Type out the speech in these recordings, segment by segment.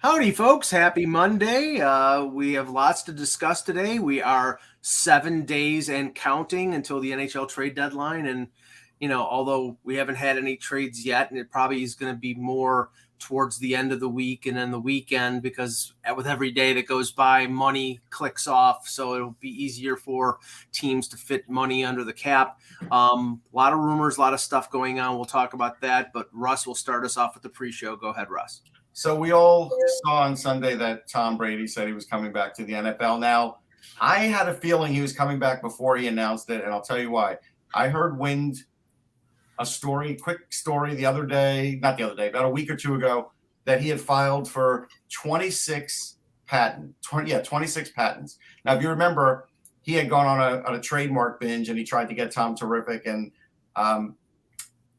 Howdy, folks. Happy Monday. We have lots to discuss today. We are 7 days and counting until the NHL trade deadline. And, although we haven't had any trades yet, and it probably is going to be more towards the end of the week and then the weekend, because with every day that goes by, money clicks off. So it'll be easier for teams to fit money under the cap. A lot of rumors, a lot of stuff going on. We'll talk about that. But Russ will start us off with the pre-show. Go ahead, Russ. So we all saw on Sunday that Tom Brady said he was coming back to the NFL. Now, I had a feeling he was coming back before he announced it, and I'll tell you why. I heard quick story about a week or two ago, that he had filed for 26 patents. Now, if you remember, he had gone on a trademark binge, and he tried to get Tom Terrific, and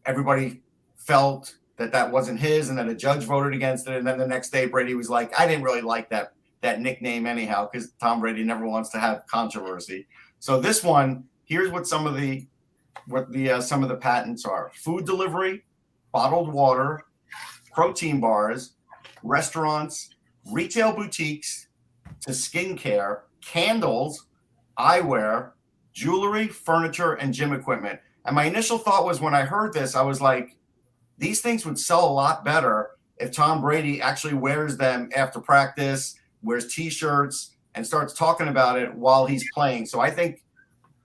everybody felt that wasn't his, and then a judge voted against it. And then the next day, Brady was like, I didn't really like that nickname anyhow, because Tom Brady never wants to have controversy. So this one, here's what some of the patents are: food delivery, bottled water, protein bars, restaurants, retail boutiques, to skincare, candles, eyewear, jewelry, furniture, and gym equipment. And my initial thought was, when I heard this, I was like, these things would sell a lot better if Tom Brady actually wears them after practice, wears T-shirts, and starts talking about it while he's playing. So I think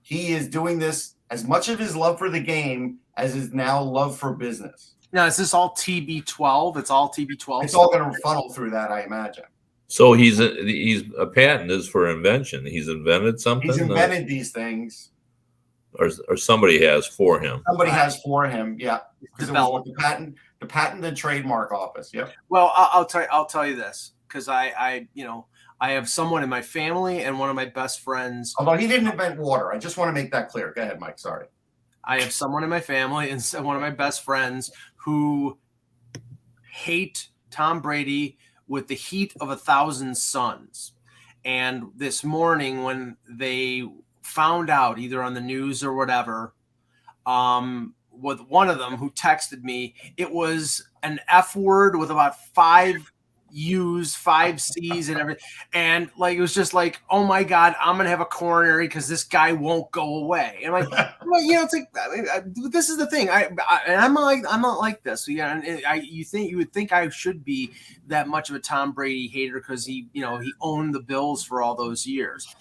he is doing this as much of his love for the game as his now love for business. Now, is this all TB12? It's all TB12? It's all going to funnel through that, I imagine. So he's a patent is for invention. He's invented something? He's invented these things. Or somebody has for him. Somebody has for him, yeah. Because it was the patent and trademark office. Yep. Well, I'll tell you this, because I have someone in my family and one of my best friends. Although he didn't invent water, I just want to make that clear. Go ahead, Mike. Sorry. I have someone in my family and one of my best friends who hate Tom Brady with the heat of 1,000 suns. And this morning, when they found out, either on the news or whatever, with one of them who texted me, it was an F word with about 5 U's, 5 C's, and everything. And like, it was just like, oh my God, I'm going to have a coronary because this guy won't go away. And I'm like, well, it's like, this is the thing. I'm not like this. Yeah. And you would think I should be that much of a Tom Brady hater because he owned the Bills for all those years.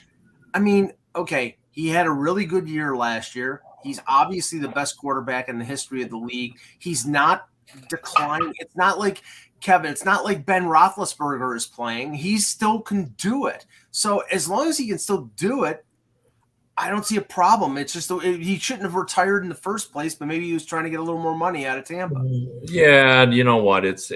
I mean, okay, he had a really good year last year. He's obviously the best quarterback in the history of the league. He's not declining. It's not like Kevin. It's not like Ben Roethlisberger is playing. He still can do it. So as long as he can still do it, I don't see a problem. It's just he shouldn't have retired in the first place, but maybe he was trying to get a little more money out of Tampa. Yeah, you know what? It's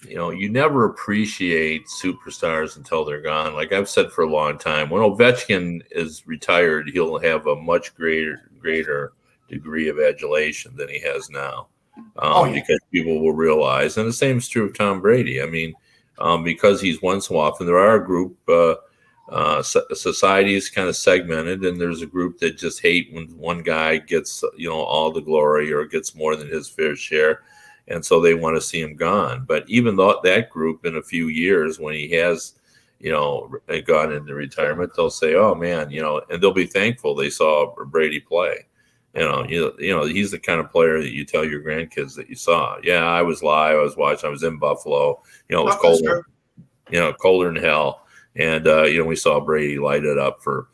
you never appreciate superstars until they're gone. Like I've said for a long time, when Ovechkin is retired, he'll have a much greater degree of adulation than he has now. Because people will realize, and the same is true of Tom Brady. I mean, because he's one so often, there are a group, society is kind of segmented, and there's a group that just hate when one guy gets, all the glory or gets more than his fair share. And so they want to see him gone. But even though that group in a few years, when he has, gone into retirement, they'll say, oh man, and they'll be thankful they saw Brady play. He's the kind of player that you tell your grandkids that you saw. Yeah, I was live. I was watching. I was in Buffalo. It was colder. Colder than hell. And we saw Brady light it up for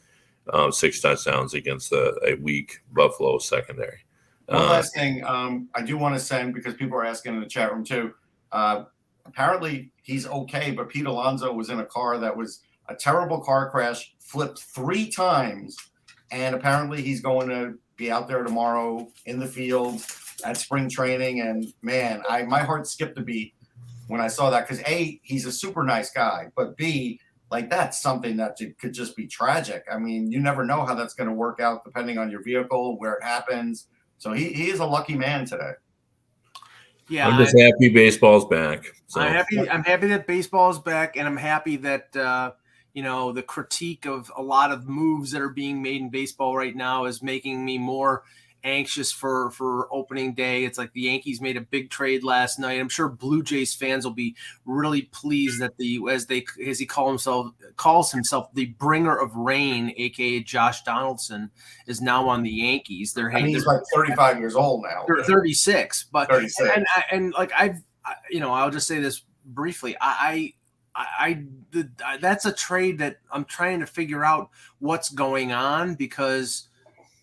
6 touchdowns against a weak Buffalo secondary. One last thing, I do want to send, because people are asking in the chat room too. Apparently he's okay, but Pete Alonso was in a car that was a terrible car crash, flipped 3 times, and apparently he's going to be out there tomorrow in the field at spring training. And man, my heart skipped a beat when I saw that, because A, he's a super nice guy, but B, like that's something that could just be tragic. I mean, you never know how that's going to work out depending on your vehicle, where it happens. So he is a lucky man today. Yeah, I'm just happy baseball's back. So. I'm happy that baseball is back, and I'm happy that the critique of a lot of moves that are being made in baseball right now is making me more anxious for opening day. It's like the Yankees made a big trade last night. I'm sure Blue Jays fans will be really pleased that as he calls himself the bringer of rain, aka Josh Donaldson, is now on the Yankees. He's like 35 years old now. They're 36, but 36. And like I'll just say this briefly. That's a trade that I'm trying to figure out what's going on, because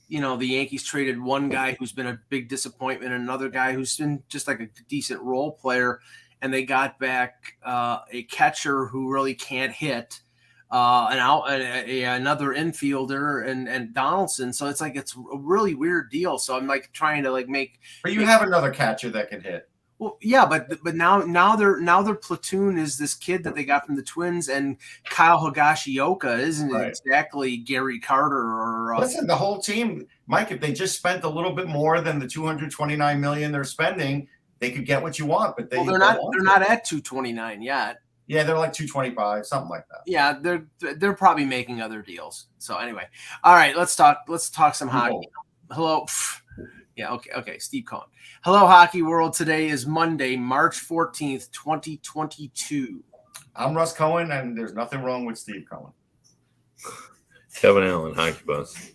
the Yankees traded one guy who's been a big disappointment, and another guy who's been just like a decent role player, and they got back a catcher who really can't hit, another infielder, and Donaldson. So it's a really weird deal. So I'm like trying to make. But you have another catcher that can hit. Well, yeah, but now their platoon is this kid that they got from the Twins, and Kyle Higashioka isn't exactly Gary Carter or. Listen, the whole team, Mike. If they just spent a little bit more than the $229 million they're spending, they could get what you want. But they're not at 229 yet. Yeah, they're like 225, something like that. Yeah, they're probably making other deals. So anyway, all right, let's talk some hockey. Hello. Yeah, okay. Steve Cohen. Hello, Hockey World. Today is Monday, March 14th, 2022. I'm Russ Cohen, and there's nothing wrong with Steve Cohen. Kevin Allen, Hockey Buzz.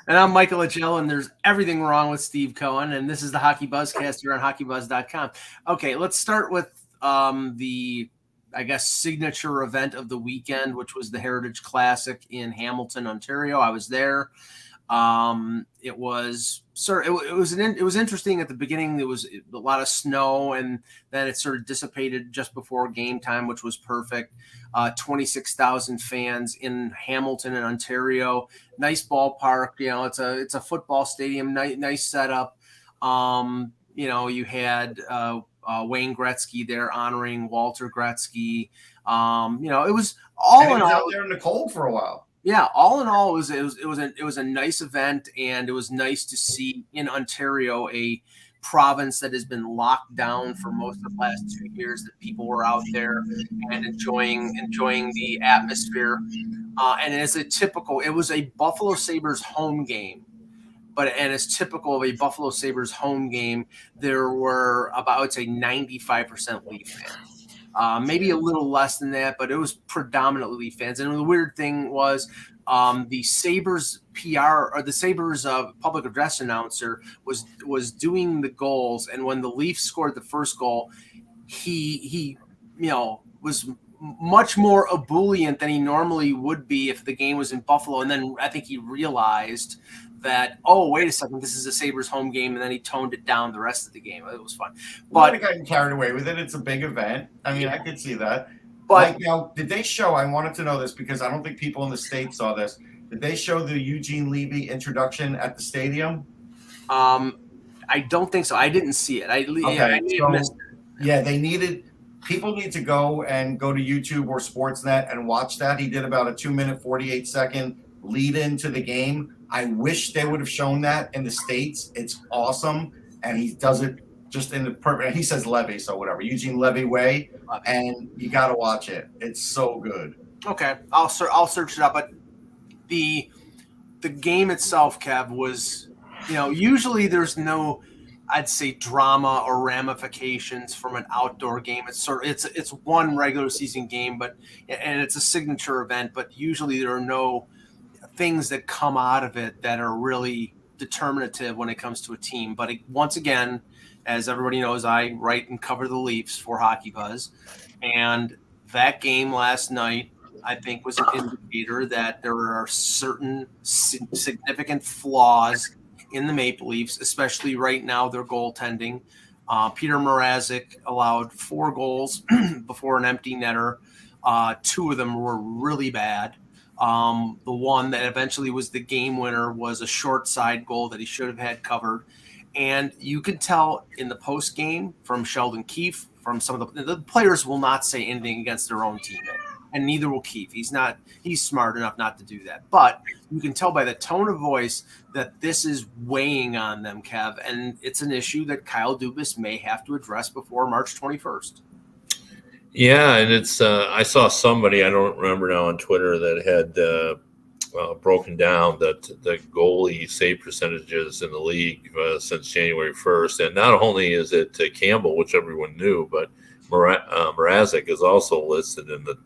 And I'm Michael Agell, and there's everything wrong with Steve Cohen, and this is the Hockey Buzzcast here on HockeyBuzz.com. Okay, let's start with the, I guess, signature event of the weekend, which was the Heritage Classic in Hamilton, Ontario. I was there. It was interesting at the beginning. There was a lot of snow, and then it sort of dissipated just before game time, which was perfect. 26,000 fans in Hamilton in Ontario. Nice ballpark. It's a football stadium. Nice setup. You had Wayne Gretzky there honoring Walter Gretzky. It was all in all out there in the cold for a while. Yeah, all in all, it was a nice event, and it was nice to see in Ontario, a province that has been locked down for most of the last 2 years, that people were out there and enjoying the atmosphere. And it was a Buffalo Sabres home game. And as typical of a Buffalo Sabres home game, there were about, I would say, 95% Leaf fans. Maybe a little less than that, but it was predominantly Leaf fans. And the weird thing was the Sabres PR, or the Sabres public address announcer was doing the goals. And when the Leafs scored the first goal, he was much more ebullient than he normally would be if the game was in Buffalo. And then I think he realized that, oh, wait a second, this is a Sabres home game, and then he toned it down the rest of the game. It was fun. But might have gotten carried away with it. It's a big event. I mean, I could see that. But now, did they show, I wanted to know this because I don't think people in the States saw this. Did they show the Eugene Levy introduction at the stadium? I don't think so. I didn't see it. I missed it. Yeah, people need to go to YouTube or Sportsnet and watch that. He did about a 2-minute, 48-second lead into the game. I wish they would have shown that in the States. It's awesome. And he does it just in the perfect, he says Levy, so whatever, Eugene Levy way. And you got to watch it. It's so good. Okay. I'll search it up. But the game itself, Kev, was, usually there's no, I'd say, drama or ramifications from an outdoor game. It's one regular season game, and it's a signature event, but usually there are no things that come out of it that are really determinative when it comes to a team. But once again, as everybody knows, I write and cover the Leafs for Hockey Buzz, and that game last night, I think, was an indicator that there are certain significant flaws in the Maple Leafs, especially right now, their goaltending. Peter Mrazek allowed 4 goals before an empty netter. 2 of them were really bad. The one that eventually was the game winner was a short side goal that he should have had covered. And you can tell in the post game from Sheldon Keefe, from some of the players will not say anything against their own teammate, and neither will Keefe. He's smart enough not to do that. But you can tell by the tone of voice that this is weighing on them, Kev, and it's an issue that Kyle Dubas may have to address before March 21st. Yeah, and it's I saw somebody, I don't remember now, on Twitter that had broken down that the goalie save percentages in the league since January 1st. And not only is it Campbell, which everyone knew, but Mrazek is also listed in the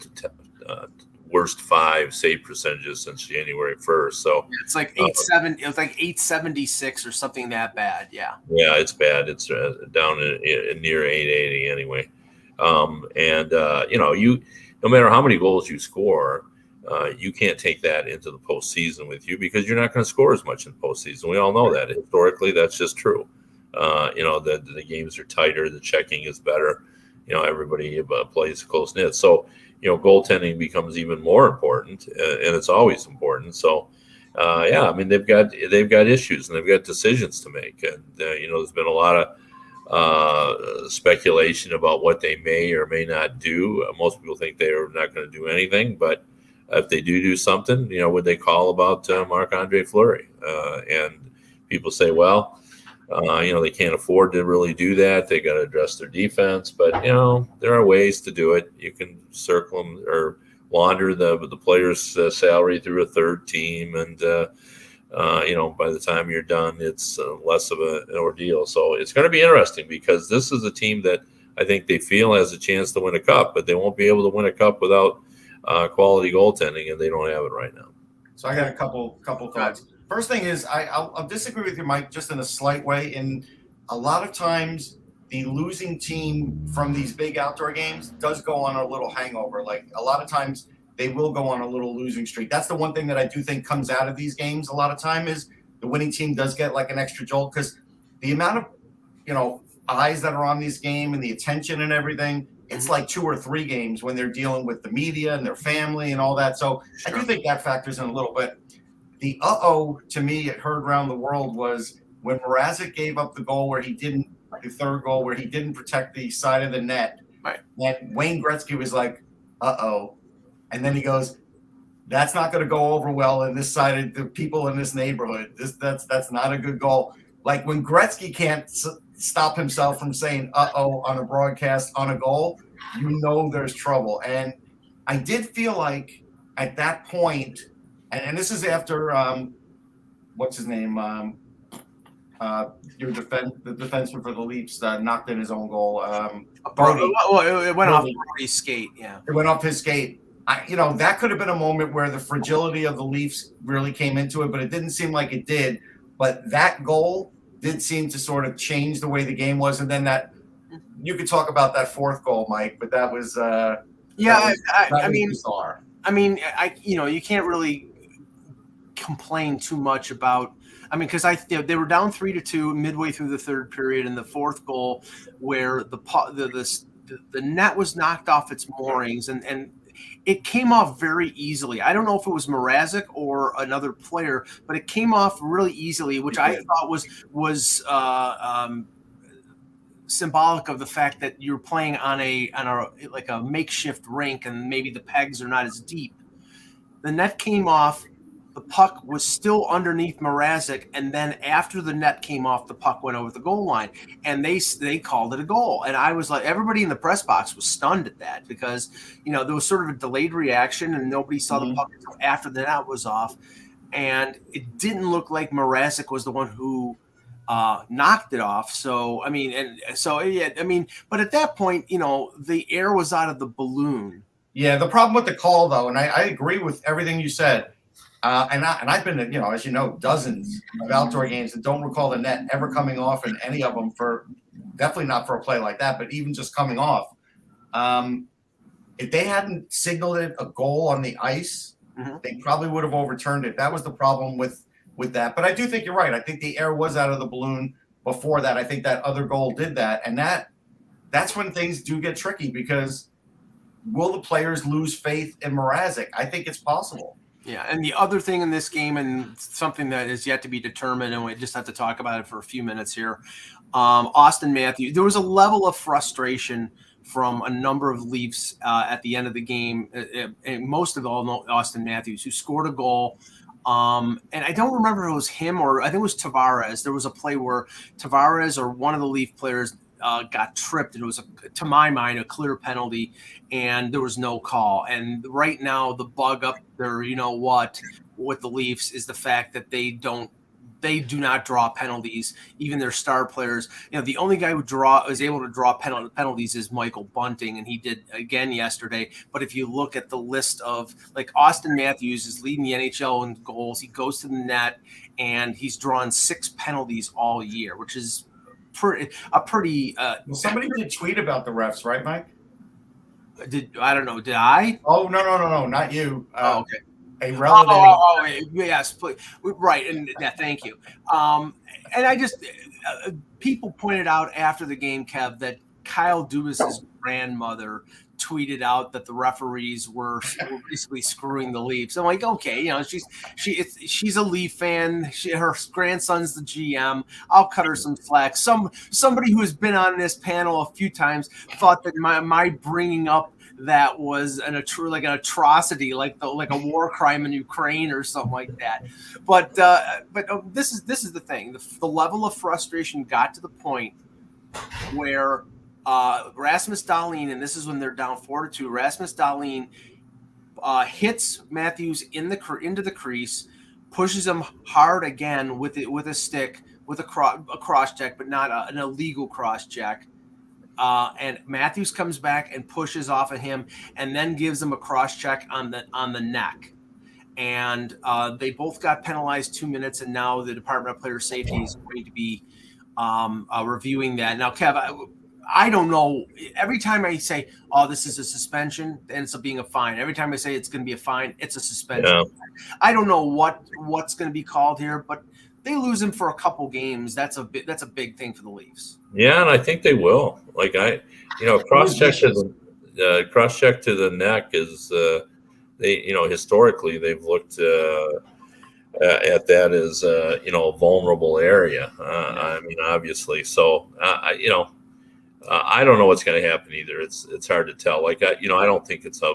worst 5 save percentages since January 1st. So it's like 870. It was like 876 or something that bad. Yeah. Yeah, it's bad. It's down in near 880 anyway. You no matter how many goals you score, you can't take that into the postseason with you because you're not going to score as much in postseason. We all know that. Historically, that's just true. The games are tighter. The checking is better. Everybody plays close knit. So, goaltending becomes even more important, and it's always important. So, they've got issues and they've got decisions to make. And, there's been a lot of speculation about what they may or may not do. Most people think they are not going to do anything, but if they do something, would they call about Marc-Andre Fleury? And people say, well, they can't afford to really do that. They got to address their defense, but there are ways to do it. You can circle them or launder the player's salary through a third team, and by the time you're done, it's less of an ordeal. So it's going to be interesting because this is a team that I think they feel has a chance to win a cup, but they won't be able to win a cup without quality goaltending, and they don't have it right now. So I got a couple thoughts. First thing is I'll disagree with you, Mike, just in a slight way. In a lot of times, the losing team from these big outdoor games does go on a little hangover. Like a lot of times they will go on a little losing streak. That's the one thing that I do think comes out of these games a lot of time is the winning team does get like an extra jolt because the amount of, eyes that are on this game and the attention and everything, it's like 2 or 3 games when they're dealing with the media and their family and all that. So sure. I do think that factors in a little bit. The to me, it heard around the world was when Mrazek gave up the third goal where he didn't protect the side of the net. Right. And Wayne Gretzky was like, and then he goes, that's not going to go over well in this side of the people in this neighborhood. That's not a good goal. Like when Gretzky can't stop himself from saying on a broadcast on a goal, there's trouble. And I did feel like at that point, and this is after what's his name? The defenseman for the Leafs knocked in his own goal. Brody. Well, it went off Brody's skate. Yeah, it went off his skate. That could have been a moment where the fragility of the Leafs really came into it, but it didn't seem like it did. But that goal did seem to sort of change the way the game was. And then you could talk about that 4th goal, Mike, but that was bizarre. You can't really complain too much about. Because they were down 3-2 midway through the third period, and the 4th goal where the net was knocked off its moorings, and it came off very easily. I don't know if it was Mrazek or another player, but it came off really easily, which I thought was symbolic of the fact that you're playing on a makeshift rink, and maybe the pegs are not as deep. The net came off. The puck was still underneath Mrazek, and then after the net came off, the puck went over the goal line, and they called it a goal. And I was like, everybody in the press box was stunned at that because, there was sort of a delayed reaction, and nobody saw the puck until after the net was off, and it didn't look like Mrazek was the one who knocked it off. So, but at that point, the air was out of the balloon. Yeah, the problem with the call, though, and I agree with everything you said. And I've been to, as dozens of outdoor games and don't recall the net ever coming off in any of them definitely not for a play like that, but even just coming off. If they hadn't signaled it a goal on the ice, they probably would have overturned it. That was the problem with that. But I do think you're right. I think the air was out of the balloon before that. I think that other goal did that. And that's when things do get tricky because will the players lose faith in Mrazek? I think it's possible. Yeah, and the other thing in this game, and something that is yet to be determined, and we just have to talk about it for a few minutes here, Austin Matthews. There was a level of frustration from a number of Leafs at the end of the game, and most of all Austin Matthews, who scored a goal. And I don't remember if it was him or I think it was Tavares. There was a play where Tavares or one of the Leaf players got tripped, and it was, to my mind, a clear penalty, and there was no call. And right now, the bug up there, with the Leafs is the fact that they do not draw penalties, even their star players. The only guy who is able to draw penalties is Michael Bunting, and he did again yesterday. But if you look at the list of, like, Austin Matthews is leading the NHL in goals. He goes to the net, and he's drawn 6 penalties all year, which is pretty. Well, somebody did tweet about the refs, right, Mike? I don't know. Did I? Oh, no, not you. Okay. A relative. Yes, please. Right, and yeah, thank you. And I just people pointed out after the game, Kev, that Kyle Dubas's grandmother tweeted out that the referees were basically screwing the Leafs. I'm like, okay, she's a Leaf fan. Her grandson's the GM. I'll cut her some slack. Somebody who has been on this panel a few times thought that my bringing up that was an atrocity, like a war crime in Ukraine or something like that. But this is the thing. The level of frustration got to the point where Rasmus Dahlin, and this is when they're down 4-2. Rasmus Dahlin hits Matthews into the crease, pushes him hard again with a stick, with a cross check, but not an illegal cross check. And Matthews comes back and pushes off of him, and then gives him a cross check on the neck. And they both got penalized 2 minutes, and now the Department of Player Safety is going to be reviewing that. Now, Kev, I don't know. Every time I say, "Oh, this is a suspension," it ends up being a fine. Every time I say it's going to be a fine, it's a suspension. Yeah. I don't know what's going to be called here, but they lose him for a couple games. That's a big thing for the Leafs. Yeah, and I think they will. Like cross check to the neck is they historically they've looked at that as a vulnerable area. I mean, obviously. So I don't know what's going to happen either. It's hard to tell. Like I don't think it's a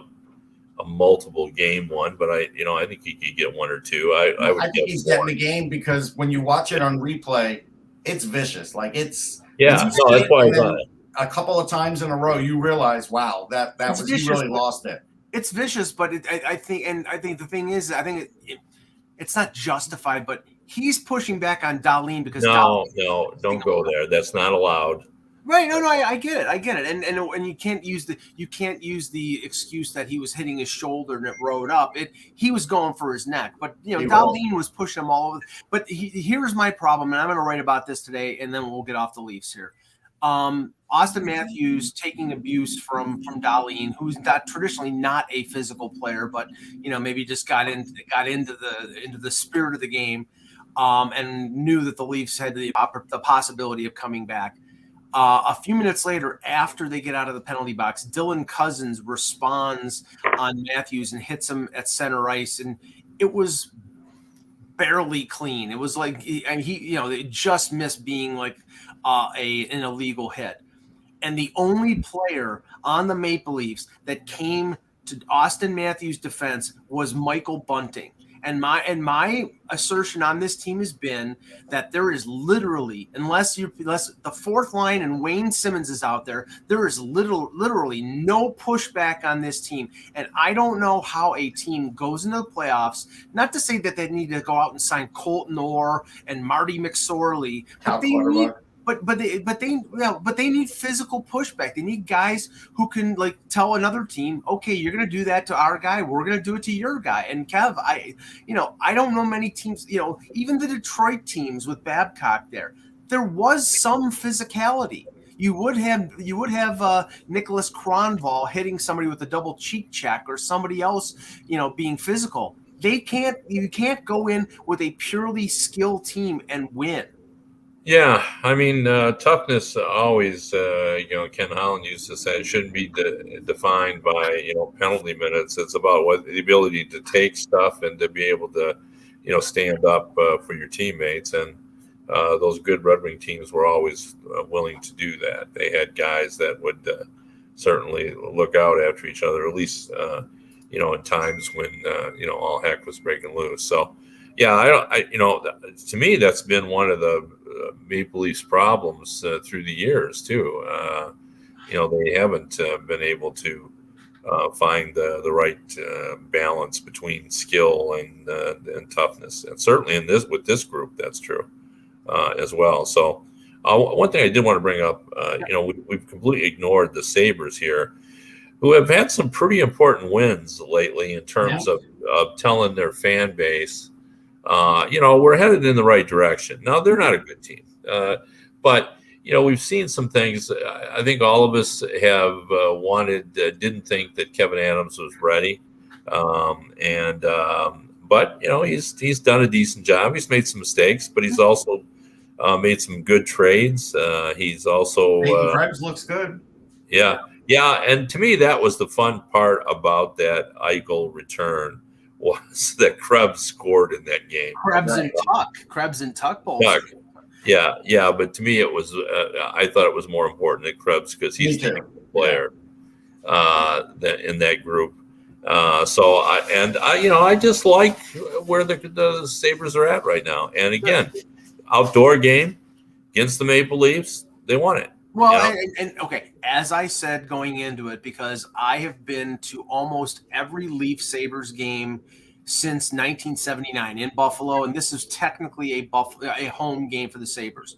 multiple game one, but I think he could get 1 or 2. I think he's getting the game because when you watch it on replay, it's vicious. Like it's that's why I thought a couple of times in a row you realize, wow, that was vicious, he really lost it. It's vicious, but I think the thing is, I think it's not justified, but he's pushing back on Dahlin because no, don't go there. That's not allowed. Right? No, I get it, and you can't use the excuse that he was hitting his shoulder and it rode up. He was going for his neck, but Dahlin was pushing him all over. But here's my problem, and I'm going to write about this today, and then we'll get off the Leafs here. Austin Matthews taking abuse from Dahlin, who's traditionally not a physical player, but maybe just got into the spirit of the game, and knew that the Leafs had the possibility of coming back. A few minutes later, after they get out of the penalty box, Dylan Cousins responds on Matthews and hits him at center ice, and it was barely clean. It was like, and they just missed being like an illegal hit. And the only player on the Maple Leafs that came to Austin Matthews' defense was Michael Bunting. And my assertion on this team has been that there is literally, unless the fourth line and Wayne Simmons is out there is literally no pushback on this team. And I don't know how a team goes into the playoffs. Not to say that they need to go out and sign Colton Orr and Marty McSorley, but they need. But they need physical pushback. They need guys who can tell another team, okay, you're going to do that to our guy, we're going to do it to your guy. And Kev, I don't know many teams, even the Detroit teams with Babcock there was some physicality. You would have Nicholas Kronwall hitting somebody with a double cheek check or somebody else, being physical. You can't go in with a purely skilled team and win. Yeah, I mean, toughness always, Ken Holland used to say, it shouldn't be defined by, penalty minutes. It's about the ability to take stuff and to be able to, stand up for your teammates. And those good Red Wing teams were always willing to do that. They had guys that would certainly look out after each other, at least, in times when, all heck was breaking loose. So, yeah, to me, that's been one of the Maple Leafs problems through the years too. They haven't been able to find the right balance between skill and toughness, and certainly with this group, that's true as well. So, one thing I did want to bring up, we've completely ignored the Sabres here, who have had some pretty important wins lately in terms of telling their fan base, we're headed in the right direction. Now, they're not a good team, but we've seen some things. I think all of us have didn't think that Kevin Adams was ready. But he's done a decent job. He's made some mistakes, but he's also made some good trades. He's also Krebs looks good. Yeah. And to me, that was the fun part about that Eichel return, was that Krebs scored in that game. Krebs and Tuck both. Yeah, but to me, it was. I thought it was more important than Krebs because he's the player in that group. I just like where the Sabres are at right now. And again, outdoor game against the Maple Leafs, they won it. Well, okay, as I said going into it, because I have been to almost every Leaf Sabres game since 1979 in Buffalo, and this is technically a home game for the Sabres.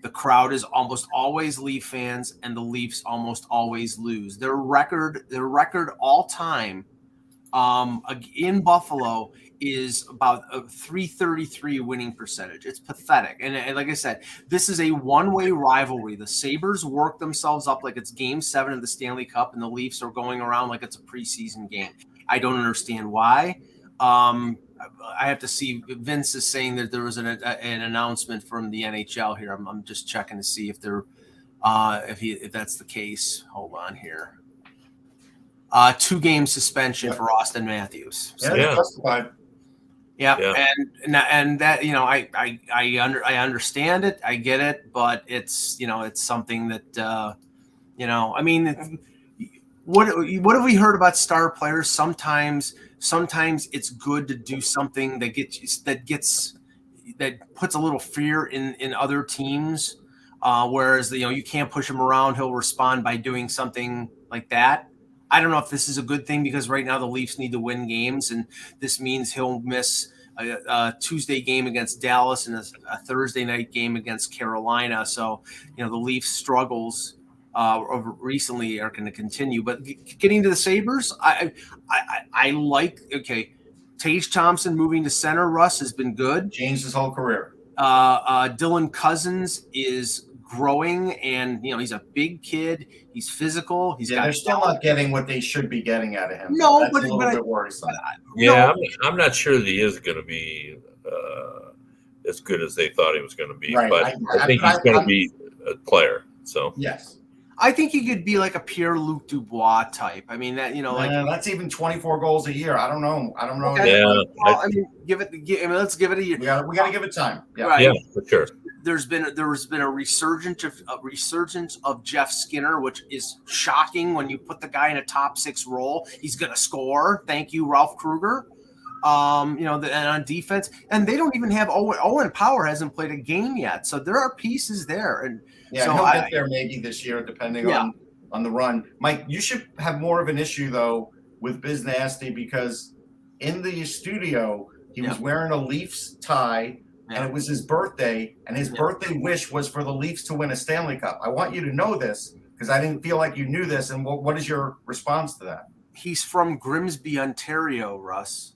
The crowd is almost always Leaf fans, and the Leafs almost always lose. Their record all time in Buffalo is about a .333 winning percentage. It's pathetic. And like I said, this is a one-way rivalry. The Sabres work themselves up like it's Game 7 of the Stanley Cup, and the Leafs are going around like it's a preseason game. I don't understand why. I have to see. Vince is saying that there was an announcement from the NHL here. I'm just checking to see if they're if that's the case. Hold on here. 2-game suspension for Austin Matthews. So, justified. Yeah, and that I understand it, I get it, but it's it's something that I mean, what have we heard about star players? Sometimes it's good to do something that puts a little fear in other teams, whereas you can't push him around. He'll respond by doing something like that. I don't know if this is a good thing because right now the Leafs need to win games, and this means he'll miss a Tuesday game against Dallas and a Thursday night game against Carolina. So, the Leafs struggles recently are going to continue. But getting to the Sabres, I like, Tage Thompson moving to center, Russ, has been good. Changed his whole career. Dylan Cousins is growing, and he's a big kid. He's physical. They're still not getting what they should be getting out of him. No, that's a little bit worrisome. I'm not sure that he is going to be as good as they thought he was going to be. Right. But I think he's going to be a player. So yes, I think he could be like a Pierre-Luc Dubois type. I mean that that's even 24 goals a year. I don't know. Okay. Yeah, let's give it a year. We got to give it time. Yeah, right. Yeah, for sure. There has been a resurgence of Jeff Skinner, which is shocking when you put the guy in a top 6 role. He's going to score. Thank you, Ralph Kruger. And on defense, and they don't even have Owen Power hasn't played a game yet, so there are pieces there. And so he'll get there maybe this year, depending on the run. Mike, you should have more of an issue though with Biz Nasty, because in the studio he was wearing a Leafs tie. And it was his birthday, and his birthday wish was for the Leafs to win a Stanley Cup. I want you to know this because I didn't feel like you knew this. And what is your response to that? He's from Grimsby, Ontario, Russ.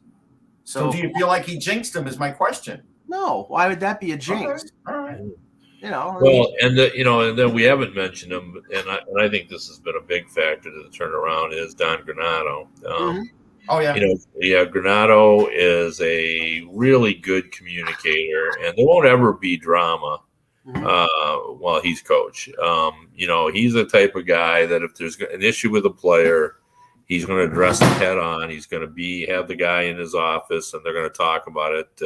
So do you feel like he jinxed him? Is my question. No, why would that be a jinx? All right. Well, and then we haven't mentioned him, and I think this has been a big factor to the turnaround is Don Granato. Oh, yeah. Granato is a really good communicator, and there won't ever be drama while he's coach. He's the type of guy that if there's an issue with a player, he's going to address it head on. He's going to have the guy in his office, and they're going to talk about it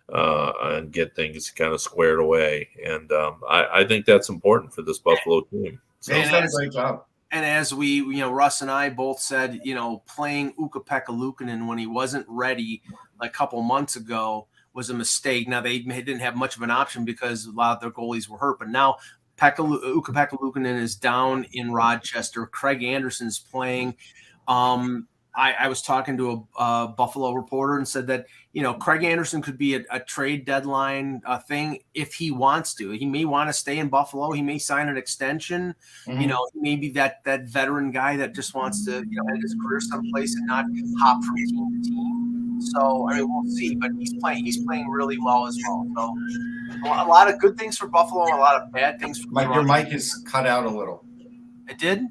and get things kind of squared away. And I think that's important for this Buffalo team. So, he's done a great job. And as we, Russ and I both said, playing Ukko-Pekka Luukkonen when he wasn't ready a couple months ago was a mistake. Now they didn't have much of an option because a lot of their goalies were hurt, but now Ukko-Pekka Luukkonen is down in Rochester. Craig Anderson's playing. I was talking to a Buffalo reporter and said that, Craig Anderson could be a trade deadline thing if he wants to. He may want to stay in Buffalo. He may sign an extension. He may be that veteran guy that just wants to, end his career someplace and not hop from team to team. So, we'll see. But he's playing really well as well. So, a lot of good things for Buffalo, a lot of bad things for Mike, your mic is cut out a little. It did?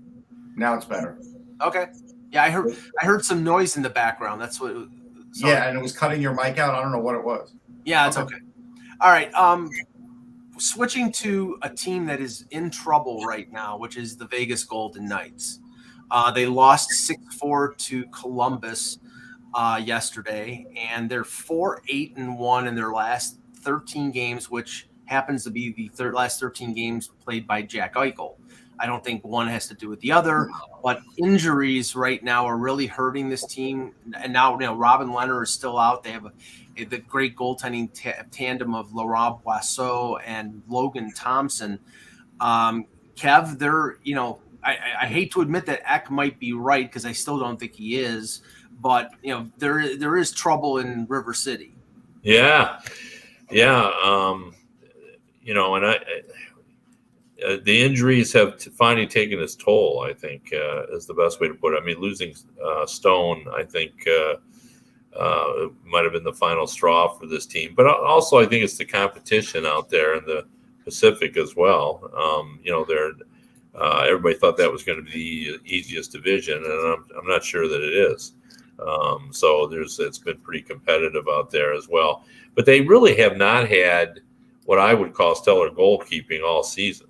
Now it's better. Okay. Yeah, I heard some noise in the background. That's what. Yeah, and it was cutting your mic out. I don't know what it was. Yeah, it's okay. All right. Switching to a team that is in trouble right now, which is the Vegas Golden Knights. They lost 6-4 to Columbus yesterday, and they're 4-8-1 in their last 13 games, which happens to be the last 13 games played by Jack Eichel. I don't think one has to do with the other, but injuries right now are really hurting this team. And now, Robin Leonard is still out. They have the great goaltending tandem of Laurent Boisseau and Logan Thompson. Kev, they're, I hate to admit that Eck might be right because I still don't think he is, but there is trouble in River City. Yeah. The injuries have finally taken its toll, I think, is the best way to put it. Losing Stone, I think, might have been the final straw for this team. But also, I think it's the competition out there in the Pacific as well. Everybody thought that was going to be the easiest division, and I'm not sure that it is. So it's been pretty competitive out there as well. But they really have not had what I would call stellar goalkeeping all season.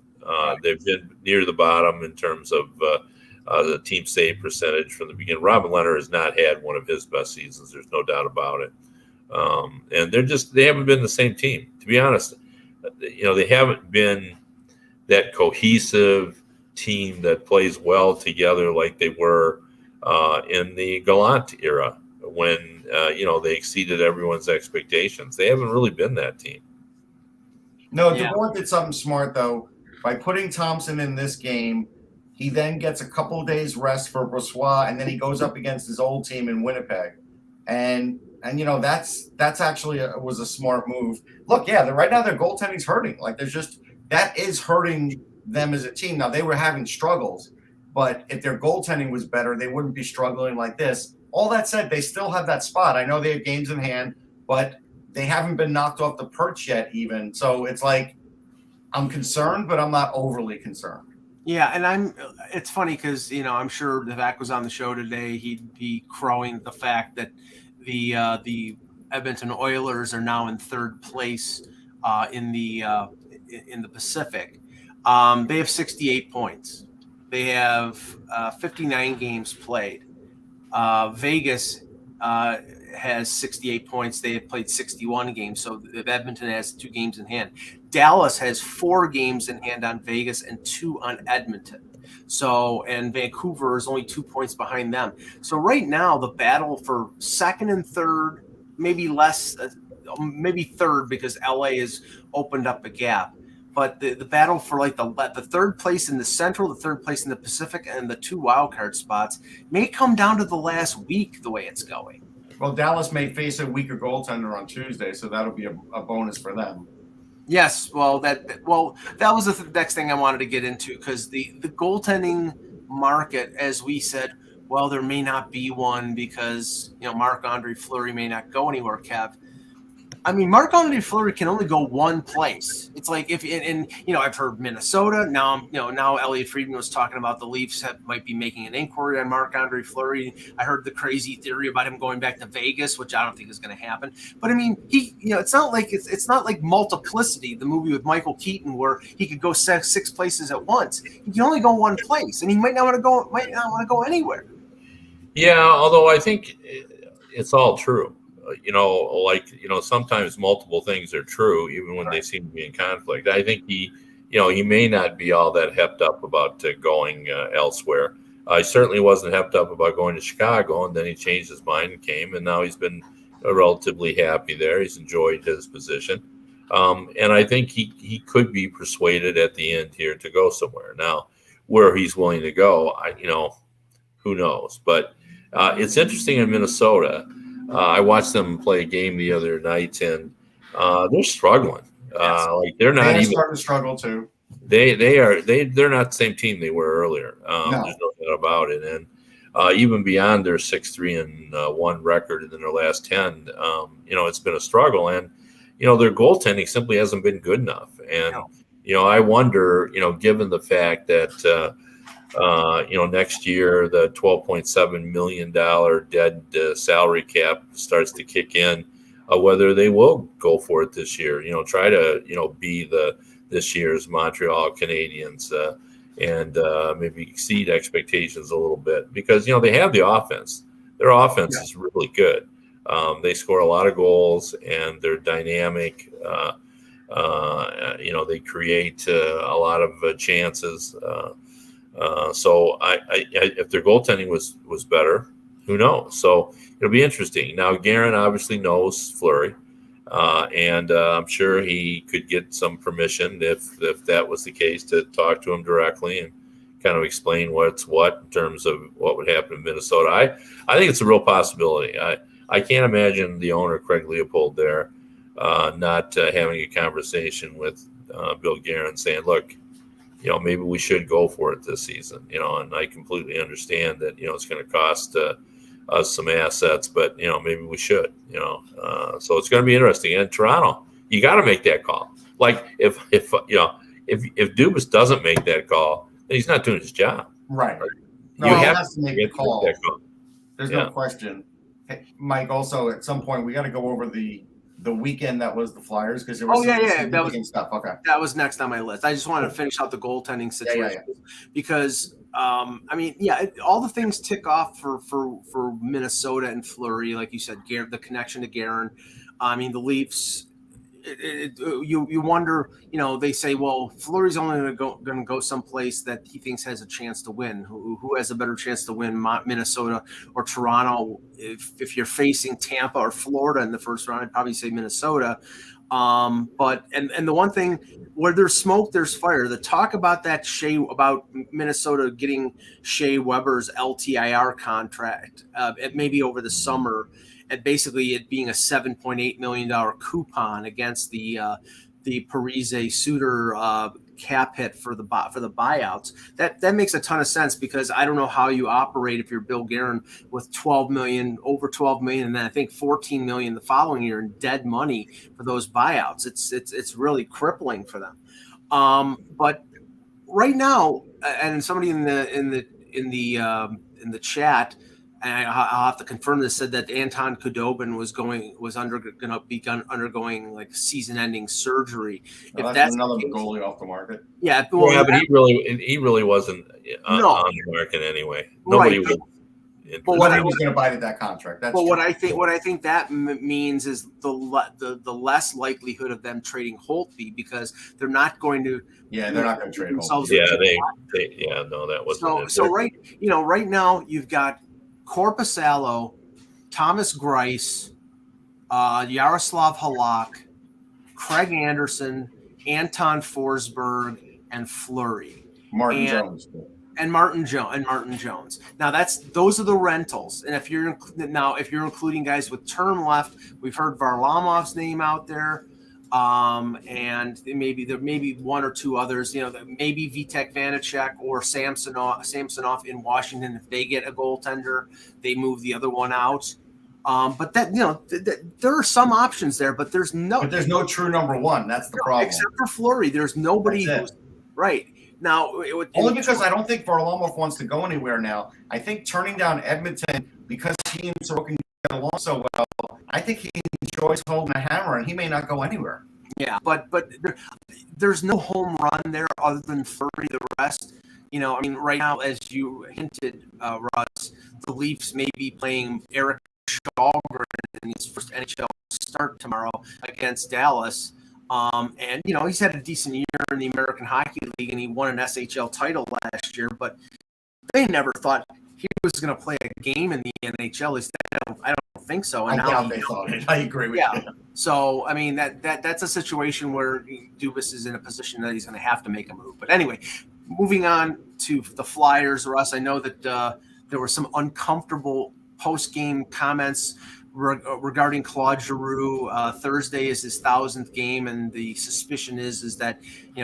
They've been near the bottom in terms of the team save percentage from the beginning. Robin Leonard has not had one of his best seasons. There's no doubt about it. And they haven't been the same team, to be honest. They haven't been that cohesive team that plays well together like they were in the Gallant era when, they exceeded everyone's expectations. They haven't really been that team. No, DeBoer did something smart, though. By putting Thompson in this game, he then gets a couple of days rest for Brossoit, and then he goes up against his old team in Winnipeg. And that's actually was a smart move. Look, right now their goaltending's hurting. Like that is hurting them as a team. Now they were having struggles, but if their goaltending was better, they wouldn't be struggling like this. All that said, they still have that spot. I know they have games in hand, but they haven't been knocked off the perch yet even. So it's like, I'm concerned, but I'm not overly concerned. Yeah, and it's funny because, I'm sure Vivek was on the show today. He'd be crowing the fact that the Edmonton Oilers are now in third place in the Pacific. They have 68 points. They have 59 games played. Vegas has 68 points. They have played 61 games. So Edmonton has 2 games in hand. Dallas has 4 games in hand on Vegas and 2 on Edmonton. So, and Vancouver is only 2 points behind them. So right now, the battle for second and third, maybe less, maybe third because LA has opened up a gap. But the battle for like the third place in the Central, the third place in the Pacific, and the 2 wildcard spots may come down to the last week the way it's going. Well, Dallas may face a weaker goaltender on Tuesday, so that'll be a bonus for them. Yes, well, that was the next thing I wanted to get into because the goaltending market, as we said, well, there may not be one because Marc-Andre Fleury may not go anywhere, Kev. Marc-Andre Fleury can only go one place. It's like I've heard Minnesota. Now Elliot Friedman was talking about the Leafs might be making an inquiry on Marc-Andre Fleury. I heard the crazy theory about him going back to Vegas, which I don't think is going to happen. But it's not like Multiplicity, the movie with Michael Keaton, where he could go 6 places at once. He can only go one place, and he might not want to go anywhere. Yeah, although I think it's all true. Sometimes multiple things are true, even when they seem to be in conflict. I think he may not be all that hepped up about going elsewhere. He certainly wasn't hepped up about going to Chicago, and then he changed his mind and came, and now he's been relatively happy there. He's enjoyed his position. And I think he could be persuaded at the end here to go somewhere. Now, where he's willing to go, who knows? But it's interesting in Minnesota. I watched them play a game the other night, and they're struggling. Like they're not even starting to struggle too. They're not the same team they were earlier. No. There's no doubt about it. And even beyond their 6-3-1 record in their last 10, it's been a struggle. And their goaltending simply hasn't been good enough. And I wonder, given the fact that next year the $12.7 million dead salary cap starts to kick in, whether they will go for it this year. Try to be this year's Montreal Canadiens and maybe exceed expectations a little bit because they have the offense. Their offense is really good. They score a lot of goals and they're dynamic. They create a lot of chances. So if their goaltending was better, who knows? So it'll be interesting. Now, Guerin obviously knows Fleury, and I'm sure he could get some permission if that was the case to talk to him directly and kind of explain what's what in terms of what would happen in Minnesota. I think it's a real possibility. I can't imagine the owner, Craig Leopold, there not having a conversation with Bill Guerin saying, look, maybe we should go for it this season, and I completely understand that, it's going to cost us some assets, but, maybe we should, so it's going to be interesting. And Toronto, you got to make that call. Like if Dubas doesn't make that call, then he's not doing his job. Right. You have to make the call. That call. There's no question. Hey, Mike, also at some point we got to go over the weekend that was the Flyers because there was that was stuff. Okay, that was next on my list. I just wanted to finish out the goaltending situation because all the things tick off for Minnesota and Fleury, like you said, the connection to Guerin. The Leafs. You wonder, they say, well, Fleury's only going to go someplace that he thinks has a chance to win. Who has a better chance to win, Minnesota or Toronto? If you're facing Tampa or Florida in the first round, I'd probably say Minnesota. But the one thing, where there's smoke, there's fire. The talk about about Minnesota getting Shea Weber's LTIR contract, maybe over the summer. And basically it being a $7.8 million coupon against the Parise Suter cap hit for the buyouts. That makes a ton of sense because I don't know how you operate if you're Bill Guerin with over $12 million, and then I think $14 million the following year in dead money for those buyouts. It's really crippling for them. But right now, and somebody in the chat, and I'll have to confirm this, said that Anton Khudobin was undergoing like season-ending surgery. If that's another goalie off the market. Yeah, but he really wasn't on the market anyway. Nobody was. But what he was going to buy that contract. That's what I think that means is the less likelihood of them trading Holtby because they're not going to. Yeah, they're not going to trade Holtby. That wasn't. So right now you've got Korpisalo, Thomas Greiss, Yaroslav Halak, Craig Anderson, Anton Forsberg, and Fleury. Martin Jones. Now those are the rentals. And if you're including guys with term left, we've heard Varlamov's name out there. And there may be one or two others, maybe Vitek Vanacek or Samsonov in Washington. If they get a goaltender, they move the other one out. But there are some options there, but there's no true number one. That's the problem. Except for Fleury, there's nobody who's right now. Only because I don't think Varlamov wants to go anywhere now. I think turning down Edmonton because he and Sorokin get along so well. I think he enjoys holding a hammer, and he may not go anywhere. Yeah, but there's no home run there other than Fleury. The rest, right now, as you hinted, Russ, the Leafs may be playing Eric Shalgren in his first NHL start tomorrow against Dallas. And he's had a decent year in the American Hockey League, and he won an SHL title last year. But they never thought he was going to play a game in the NHL. I don't think so. I And now doubt they thought it. I agree with you. So I mean that's a situation where Dubas is in a position that he's going to have to make a move. But anyway, moving on to the Flyers, Russ. I know that there were some uncomfortable post-game comments regarding Claude Giroud. Thursday is his 1,000th game, and the suspicion is that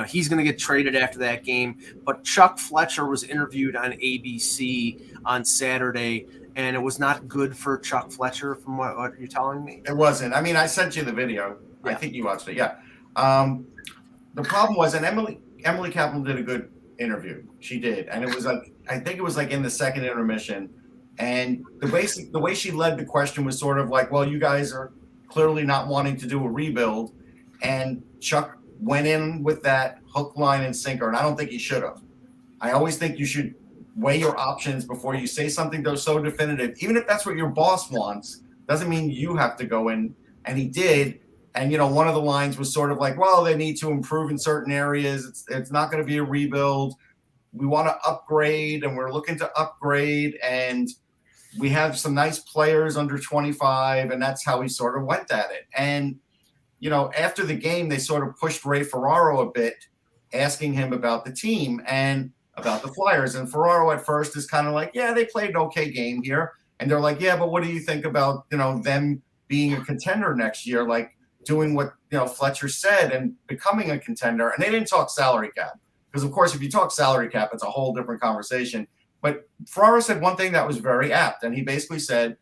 he's going to get traded after that game. But Chuck Fletcher was interviewed on ABC on Saturday, and it was not good for Chuck Fletcher, from what you're telling me. It wasn't. I mean, I sent you the video. Yeah. I think you watched it. Yeah. The problem was, and Emily Kaplan did a good interview. She did, and it was like, I think it was like in the second intermission. And the way she led the question was sort of like, well, you guys are clearly not wanting to do a rebuild. And Chuck went in with that hook, line, and sinker. And I don't think he should have. I always think you should weigh your options before you say something that's so definitive. Even if that's what your boss wants, doesn't mean you have to go in. And he did. And, one of the lines was sort of like, well, they need to improve in certain areas. It's not going to be a rebuild. We want to upgrade, and we're looking to upgrade. And we have some nice players under 25, and that's how he sort of went at it. And, after the game, they sort of pushed Ray Ferraro a bit, asking him about the team and about the Flyers. And Ferraro at first is kind of like, yeah, they played an okay game here. And they're like, yeah, but what do you think about, them being a contender next year, like doing what, Fletcher said and becoming a contender? And they didn't talk salary cap because, of course, if you talk salary cap, it's a whole different conversation. But Ferraro said one thing that was very apt, and he basically said,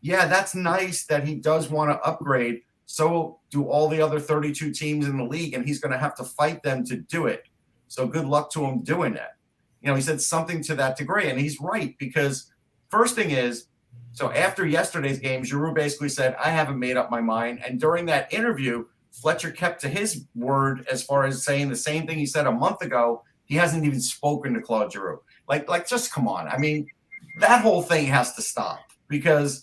yeah, that's nice that he does want to upgrade. So do all the other 32 teams in the league, and he's going to have to fight them to do it. So good luck to him doing that. He said something to that degree, and he's right, because first thing is, so after yesterday's game, Giroud basically said, I haven't made up my mind. And during that interview, Fletcher kept to his word as far as saying the same thing he said a month ago. He hasn't even spoken to Claude Giroud. Like, just come on. I mean, that whole thing has to stop, because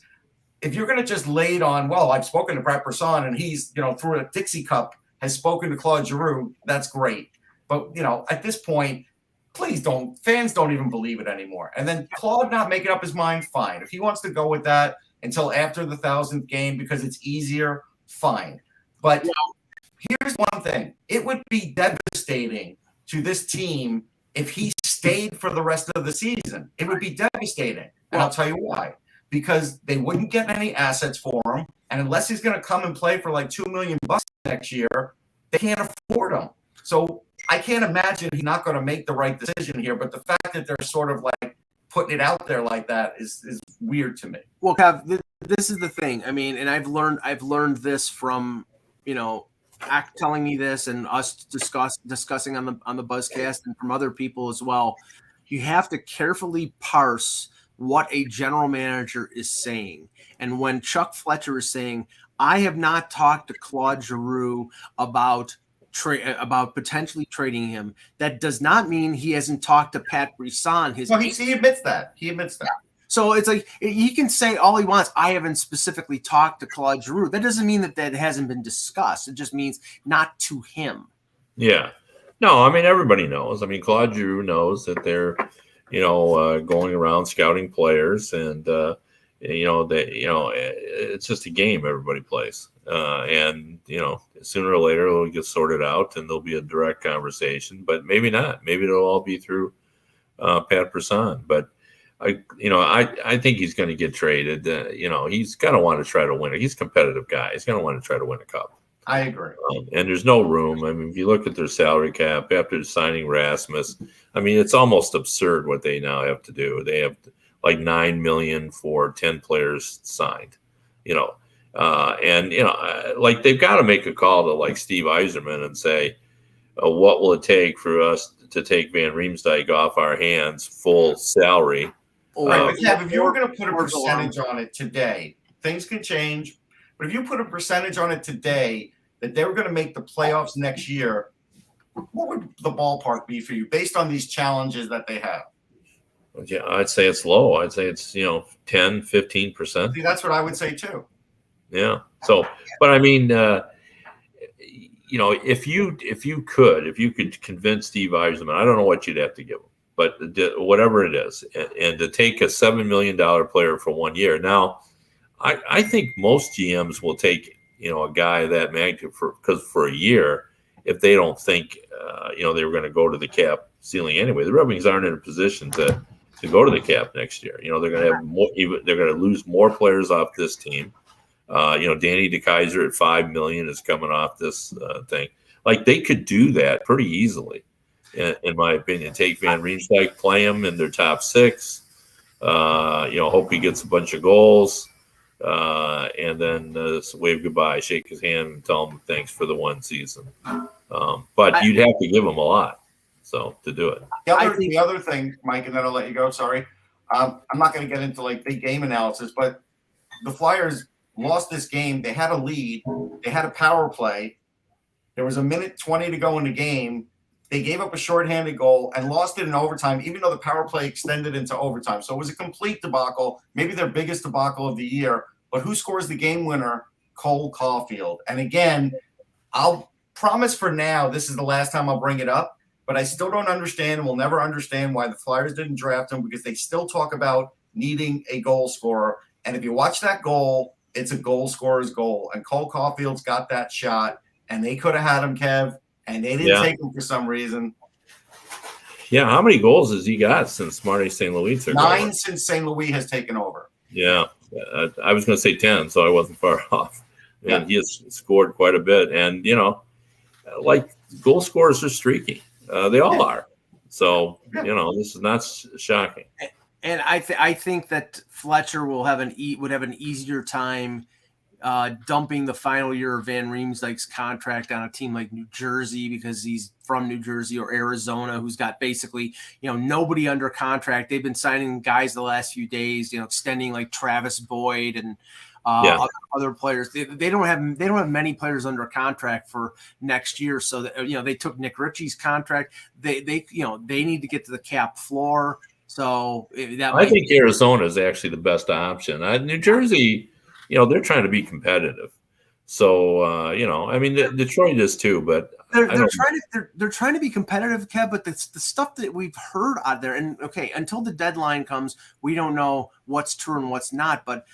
if you're going to just lay it on, well, I've spoken to Brett Brisson and he's, through a Dixie cup has spoken to Claude Giroud, that's great. But, at this point, please fans don't even believe it anymore. And then Claude not making up his mind, fine. If he wants to go with that until after the 1,000th game because it's easier, fine. But here's one thing. It would be devastating to this team if he stayed for the rest of the season. It would be devastating. And I'll tell you why. Because they wouldn't get any assets for him. And unless he's going to come and play for like $2 million next year, they can't afford him. So I can't imagine he's not going to make the right decision here. But the fact that they're sort of like putting it out there like that is weird to me. Well, Kev, this is the thing. I mean, and I've learned this from, Act telling me this and us discussing on the Buzzcast and from other people as well. You have to carefully parse what a general manager is saying. And when Chuck Fletcher is saying, I have not talked to Claude Giroud about potentially trading him, that does not mean he hasn't talked to Pat Brisson. He admits that. He admits that. So it's like he can say all he wants. I haven't specifically talked to Claude Giroud. That doesn't mean that hasn't been discussed. It just means not to him. Yeah. No, I mean, everybody knows. I mean, Claude Giroud knows that they're, going around scouting players, and it's just a game everybody plays. And sooner or later it'll get sorted out, and there'll be a direct conversation. But maybe not. Maybe it'll all be through Pat Brisson. But I think he's going to get traded. He's going to want to try to win it. He's a competitive guy. He's going to want to try to win a cup. I agree. And there's no room. I mean, if you look at their salary cap after signing Rasmus, I mean, it's almost absurd what they now have to do. They have like $9 million for 10 players signed, like they've got to make a call to like Steve Yzerman and say, what will it take for us to take Van Riemsdyk off our hands, full salary? Right, but Kev, if you were going to put a percentage on it today, things can change. But if you put a percentage on it today that they were going to make the playoffs next year, what would the ballpark be for you based on these challenges that they have? Yeah, I'd say it's low. I'd say it's 10, 15%. See, that's what I would say too. Yeah. So, but I mean, if you could convince Steve Yzerman, I don't know what you'd have to give him, but whatever it is, and to take a $7 million player for 1 year. Now, I think most GMs will take, a guy that magnitude for a year if they don't think, they were going to go to the cap ceiling anyway. The Red Wings aren't in a position to go to the cap next year. They're going to have more. They're going to lose more players off this team. Danny DeKeyser at $5 million is coming off this thing. Like they could do that pretty easily, in my opinion. Take Van Riemsdyk, play him in their top six. Hope he gets a bunch of goals. And then wave goodbye, shake his hand, and tell him thanks for the one season. But you'd have to give him a lot, to do it. The other thing, Mike, and then I'll let you go. Sorry, I'm not going to get into like big game analysis, but the Flyers lost this game. They had a lead. They had a power play. There was 1:20 to go in the game. They gave up a shorthanded goal and lost it in overtime, even though the power play extended into overtime. So it was a complete debacle, maybe their biggest debacle of the year. But who scores the game winner? Cole Caulfield. And again, I'll promise for now, this is the last time I'll bring it up, but I still don't understand and will never understand why the Flyers didn't draft him, because they still talk about needing a goal scorer. And if you watch that goal, it's a goal scorer's goal. And Cole Caulfield's got that shot, and they could have had him, Kev, and they didn't take him for some reason. Yeah, how many goals has he got since Marty St. Louis took 9 over? since St. Louis has taken over. Yeah, I was going to say 10, so I wasn't far off. And he has scored quite a bit. And, like goal scorers are streaky. They all are. So, this is not shocking. And I think that Fletcher would have an easier time dumping the final year of Van Riemsdyk's contract on a team like New Jersey, because he's from New Jersey, or Arizona, who's got basically, nobody under contract. They've been signing guys the last few days, extending like Travis Boyd and other players. They don't have many players under contract for next year. So that, they took Nick Ritchie's contract. They need to get to the cap floor. So I think Arizona is actually the best option. New Jersey, they're trying to be competitive. So, Detroit is too, but they're trying to be competitive, Kev, but the stuff that we've heard out there, and until the deadline comes, we don't know what's true and what's not, but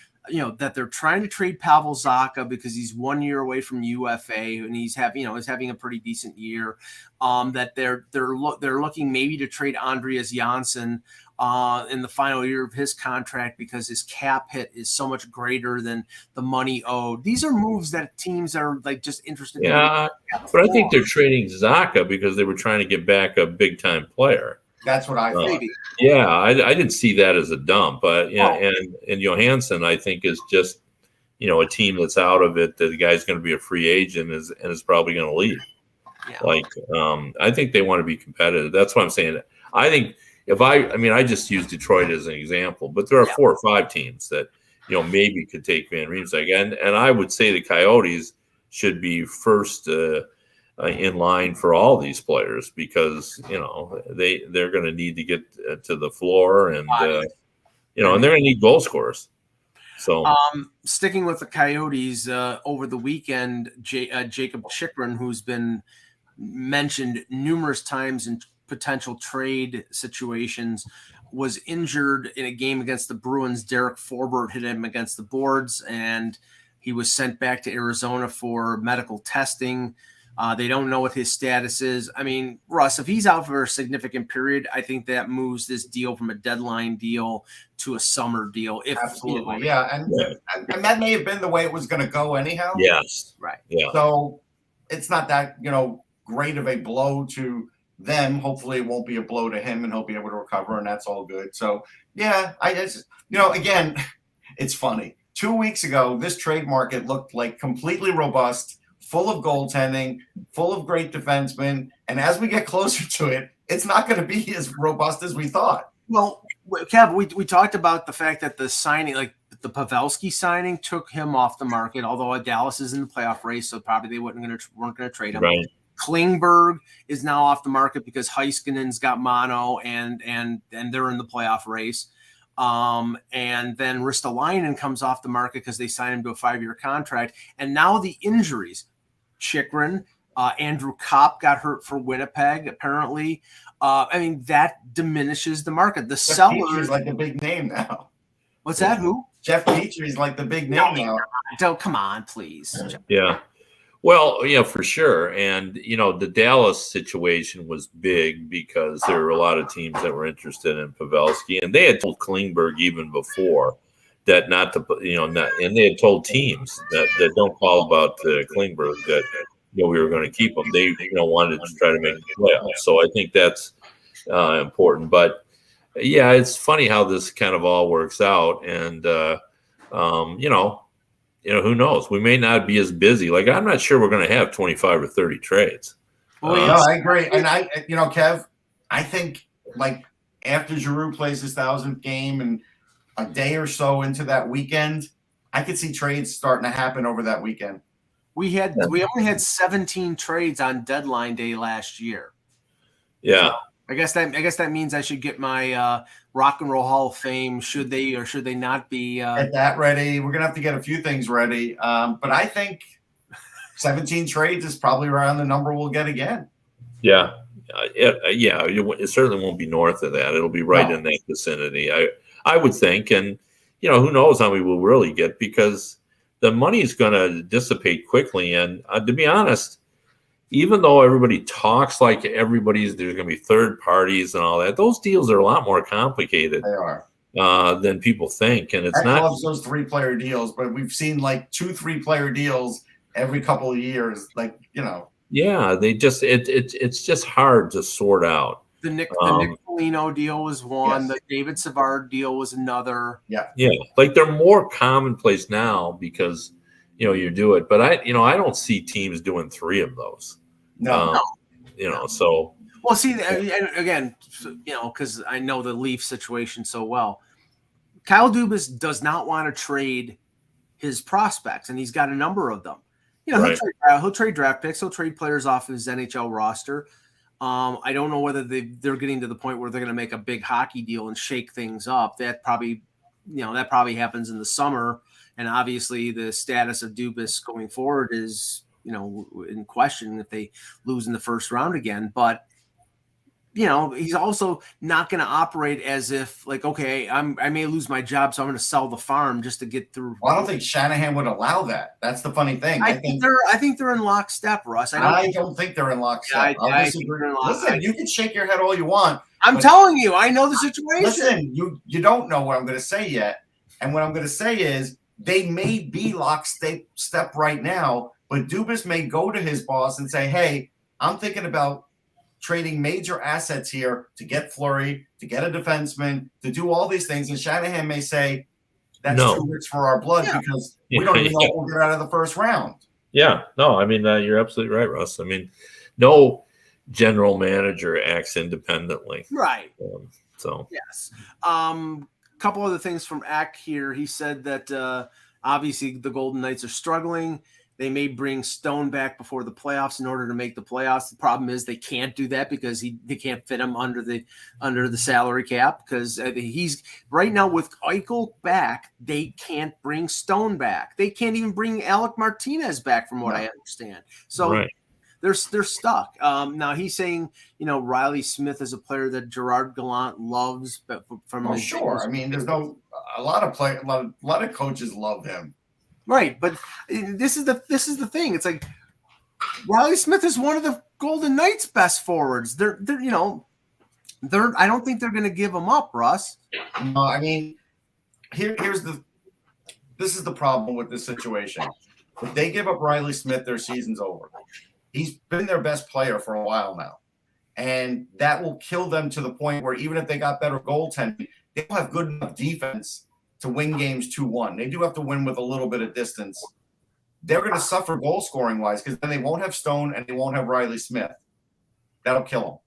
that they're trying to trade Pavel Zacha because he's 1 year away from UFA and he's having a pretty decent year. That they're looking maybe to trade Andreas Janssen in the final year of his contract because his cap hit is so much greater than the money owed. These are moves that teams are like just interested in. Yeah, but I think they're trading Zacha because they were trying to get back a big time player. That's what I thought. Yeah, I didn't see that as a dump, but and Johansson, I think, is just a team that's out of it. That the guy's going to be a free agent and is probably going to leave. Yeah. I think they want to be competitive. That's what I'm saying. I think I just use Detroit as an example, but there are 4 or 5 teams that maybe could take Van Riemsdyk, and I would say the Coyotes should be first. In line for all these players because they're going to need to get to the floor and and they're going to need goal scorers. So sticking with the Coyotes over the weekend, Jacob Chychrun, who's been mentioned numerous times in potential trade situations, was injured in a game against the Bruins. Derek Forbort hit him against the boards, and he was sent back to Arizona for medical testing. They don't know what his status is. I mean, Russ, if he's out for a significant period, I think that moves this deal from a deadline deal to a summer deal. Absolutely. And that may have been the way it was going to go anyhow. Yes. Right. Yeah. So it's not that, great of a blow to them. Hopefully it won't be a blow to him and he'll be able to recover, and that's all good. So, I just, again, it's funny. 2 weeks ago, this trade market looked like completely robust, full of goaltending, full of great defensemen. And as we get closer to it, it's not going to be as robust as we thought. Well, Kev, we talked about the fact that the signing, like the Pavelski signing, took him off the market, although Dallas is in the playoff race, so probably they weren't going to trade him. Right. Klingberg is now off the market because Heiskanen's got mono and they're in the playoff race. And then Ristolainen comes off the market because they signed him to a 5-year contract. And now the injuries. Chychrun, Andrew Kopp got hurt for Winnipeg, apparently. That diminishes the market. The sellers like a big name now. What's that? Who? Jeff Petry's like the big name now. Don't come on, please. Yeah. Well, yeah, for sure. And, the Dallas situation was big because there were a lot of teams that were interested in Pavelski. And they had told Klingberg even before that not to, and they had told teams that don't call about Klingberg that, we were going to keep him. They, wanted to try to make the playoffs. So I think that's important. But, yeah, it's funny how this kind of all works out. And, who knows? We may not be as busy. Like, I'm not sure we're going to have 25 or 30 trades. No, I agree. And Kev, I think like after Giroud plays his 1,000th game and a day or so into that weekend, I could see trades starting to happen over that weekend. We only had 17 trades on deadline day last year. Yeah. So I guess that means I should get my Rock and Roll Hall of Fame. Should they or should they not be? Get that ready. We're gonna have to get a few things ready. But I think 17 trades is probably around the number we'll get again. Yeah. It certainly won't be north of that. It'll be right in that vicinity. I would think, and who knows how many we'll really get because the money is going to dissipate quickly. And to be honest, even though everybody talks like there's going to be third parties and all that, those deals are a lot more complicated. They are than people think, and it's That not loves those 3-player deals. But we've seen like 2 3-player deals every couple of years. Like Yeah, it's just hard to sort out. The Nick Foligno deal was one. Yes. The David Savard deal was another. Yeah, like they're more commonplace now because you do it. But I don't see teams doing 3 of those. No. So. Well, see, again, because I know the Leaf situation so well. Kyle Dubas does not want to trade his prospects, and he's got a number of them. He'll trade draft picks. He'll trade players off his NHL roster. I don't know whether they're getting to the point where they're going to make a big hockey deal and shake things up. That probably happens in the summer. And obviously the status of Dubas going forward is, in question if they lose in the first round again. But, he's also not going to operate as if like, okay, I may lose my job, so I'm going to sell the farm just to get through. Well, I don't think Shanahan would allow that. That's the funny thing. I think they're in lockstep, Russ. I don't think they're in lockstep. I think they're in lockstep. Listen, you can shake your head all you want. I'm telling you, I know the situation. Listen, you don't know what I'm going to say yet. And what I'm going to say is they may be lockstep right now, but Dubas may go to his boss and say, hey, I'm thinking about trading major assets here to get Fleury, to get a defenseman, to do all these things. And Shanahan may say, that's too rich for our blood because we don't even know if we'll get out of the first round. Yeah. No, I mean, you're absolutely right, Russ. I mean, no general manager acts independently. Right. Yes. Couple other things from Ack here. He said that obviously the Golden Knights are struggling. They may bring Stone back before the playoffs in order to make the playoffs. The problem is they can't do that because they can't fit him under the salary cap because he's right now with Eichel back. They can't bring Stone back. They can't even bring Alec Martinez back, from what I understand. So they're stuck. Now he's saying Riley Smith is a player that Gerard Gallant loves. But sure. I mean, there's a lot of coaches love him. Right, but this is the thing. It's like Riley Smith is one of the Golden Knights' best forwards. They're I don't think they're going to give him up, Russ. No, I mean, this is the problem with this situation. If they give up Riley Smith, their season's over. He's been their best player for a while now, and that will kill them to the point where even if they got better goaltending, they don't have good enough defense to win games 2-1. They do have to win with a little bit of distance. They're going to suffer goal scoring wise because then they won't have Stone and they won't have Riley Smith. That'll kill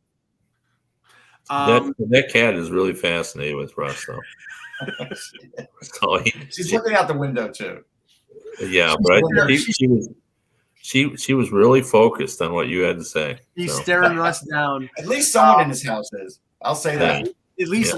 them. That cat is really fascinated with Russ, though. She's looking out the window too. Yeah, but I think she was really focused on what you had to say. He's staring Russ down. At least someone in his house is. I'll say that. At least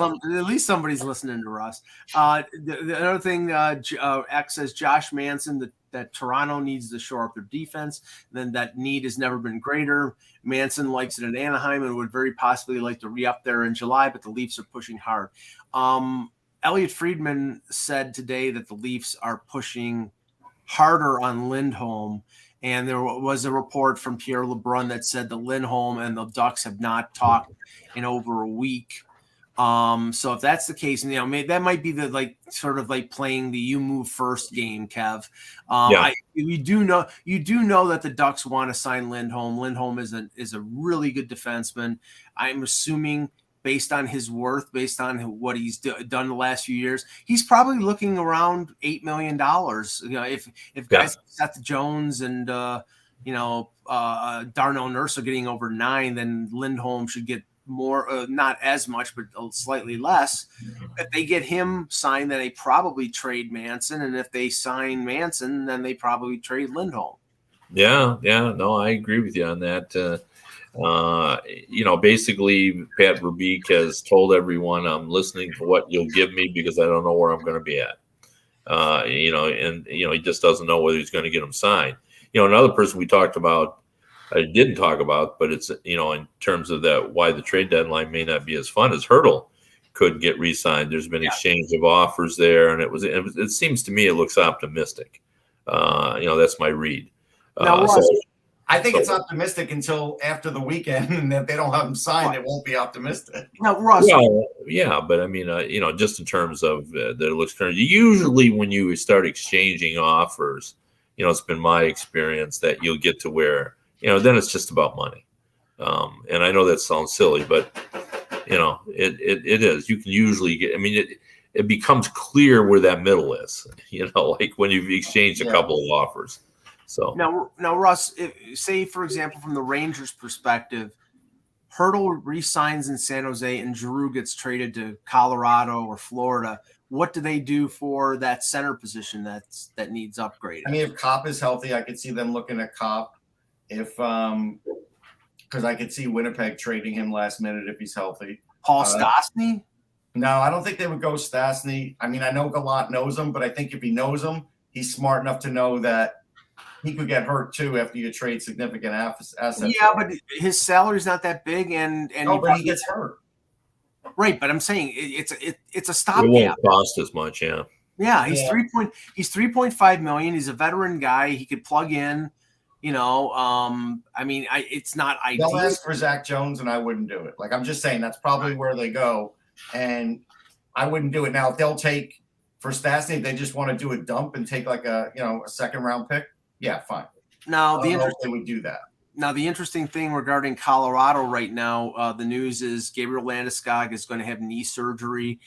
somebody's listening to Russ. The other thing, X says Josh Manson that Toronto needs to shore up their defense. Then that need has never been greater. Manson likes it in Anaheim and would very possibly like to re-up there in July, but the Leafs are pushing hard. Elliot Friedman said today that the Leafs are pushing harder on Lindholm. And there was a report from Pierre LeBrun that said the Lindholm and the Ducks have not talked in over a week. So if that's the case, that might be the sort of playing the you move first game, Kev. You do know that the Ducks want to sign Lindholm. Lindholm is a really good defenseman. I'm assuming, based on his worth, based on what he's done the last few years, he's probably looking around $8 million. If guys like Seth Jones and Darnell Nurse are getting over 9, then Lindholm should get more, not as much, but slightly less. If they get him signed, then they probably trade Manson, and if they sign Manson, then they probably trade Lindholm. Yeah, no, I agree with you on that. Basically, Pat Verbeek has told everyone, I'm listening to what you'll give me because I don't know where I'm going to be at. He just doesn't know whether he's going to get him signed. Another person we talked about, I didn't talk about, but it's, in terms of that, why the trade deadline may not be as fun as Hurdle could get re-signed. There's been exchange of offers there, and it seems to me it looks optimistic. That's my read. I think it's optimistic until after the weekend, and if they don't have them signed, it won't be optimistic. Now, Russ. But I mean, just in terms of that it looks current. Usually, when you start exchanging offers, it's been my experience that you'll get to where then it's just about money. And I know that sounds silly, but it is. You can usually get. I mean, it becomes clear where that middle is. Like when you've exchanged a couple of offers. So now, Russ, say for example, from the Rangers' perspective, Hurdle re-signs in San Jose and Giroud gets traded to Colorado or Florida. What do they do for that center position that needs upgrading? I mean, if Kopp is healthy, I could see them looking at Kopp. If because I could see Winnipeg trading him last minute if he's healthy. Paul Stastny? No, I don't think they would go Stastny. I mean, I know Gallant knows him, but I think if he knows him, he's smart enough to know that he could get hurt too after you trade significant assets. Yeah, but his salary's not that big, and but he gets hurt. Right, but I'm saying it's a stopgap. It won't cost as much, yeah. Yeah, he's $3.5 million. He's a veteran guy. He could plug in. It's not ideal. They'll ask for Zach Jones, and I wouldn't do it. I'm just saying that's probably where they go, and I wouldn't do it. Now, if they'll take for Stastny, if they just want to do a dump and take a second round pick, yeah, fine. Now they would do that. Now, the interesting thing regarding Colorado right now, the news is Gabriel Landeskog is going to have knee surgery.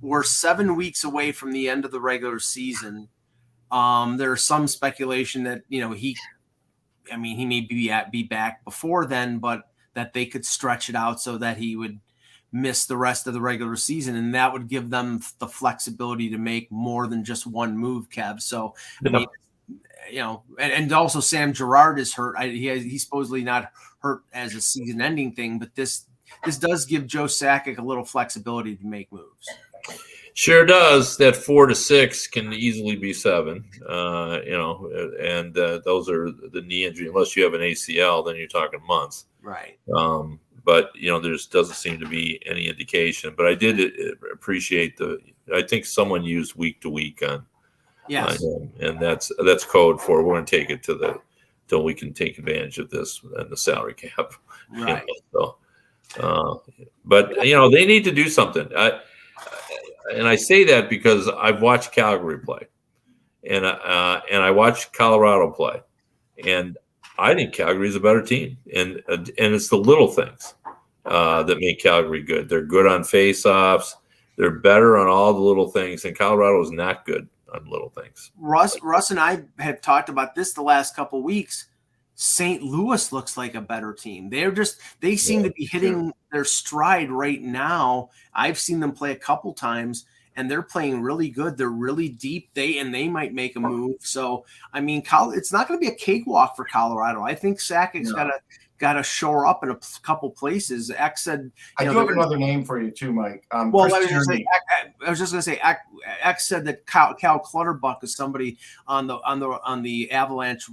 We're 7 weeks away from the end of the regular season. There's some speculation that he may be back before then, but that they could stretch it out so that he would miss the rest of the regular season, and that would give them the flexibility to make more than just one move, Kev. So, and also Sam Girard is hurt. He's supposedly not hurt as a season-ending thing, but this does give Joe Sakic a little flexibility to make moves. Sure does. That 4 to 6 can easily be 7. And those are the knee injury. Unless you have an ACL, then you're talking months. Right. But there doesn't seem to be any indication. But I did appreciate I think someone used week to week on. Yes. And that's code for we're going to take it till we can take advantage of this and the salary cap. Right. But they need to do something. And I say that because I've watched Calgary play, and I watched Colorado play, and I think Calgary is a better team, and it's the little things that make Calgary good. They're good on face-offs. They're better on all the little things, and Colorado is not good on little things. Russ and I have talked about this the last couple of weeks. St. Louis looks like a better team. They seem to be hitting their stride right now. I've seen them play a couple times, and they're playing really good. They're really deep. They might make a move. So, it's not going to be a cakewalk for Colorado. I think Sakic's got to shore up in a couple places. X said, I do have another name for you too, Mike. I was just going to say, X said that Cal Clutterbuck is somebody on the Avalanche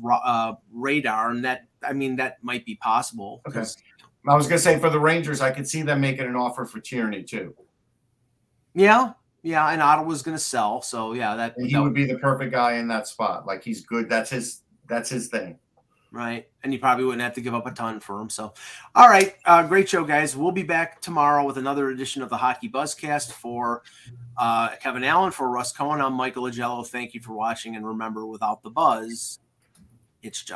radar, and that might be possible. Okay. I was going to say for the Rangers, I could see them making an offer for Tierney too. Yeah, Yeah, and Ottawa's going to sell. So yeah, And he would be the perfect guy in that spot. Like he's good. That's his thing. Right. And you probably wouldn't have to give up a ton for him. So, all right. Great show, guys. We'll be back tomorrow with another edition of the Hockey Buzzcast. For Kevin Allen, for Russ Cohen, I'm Michael Agello. Thank you for watching. And remember, without the buzz, it's just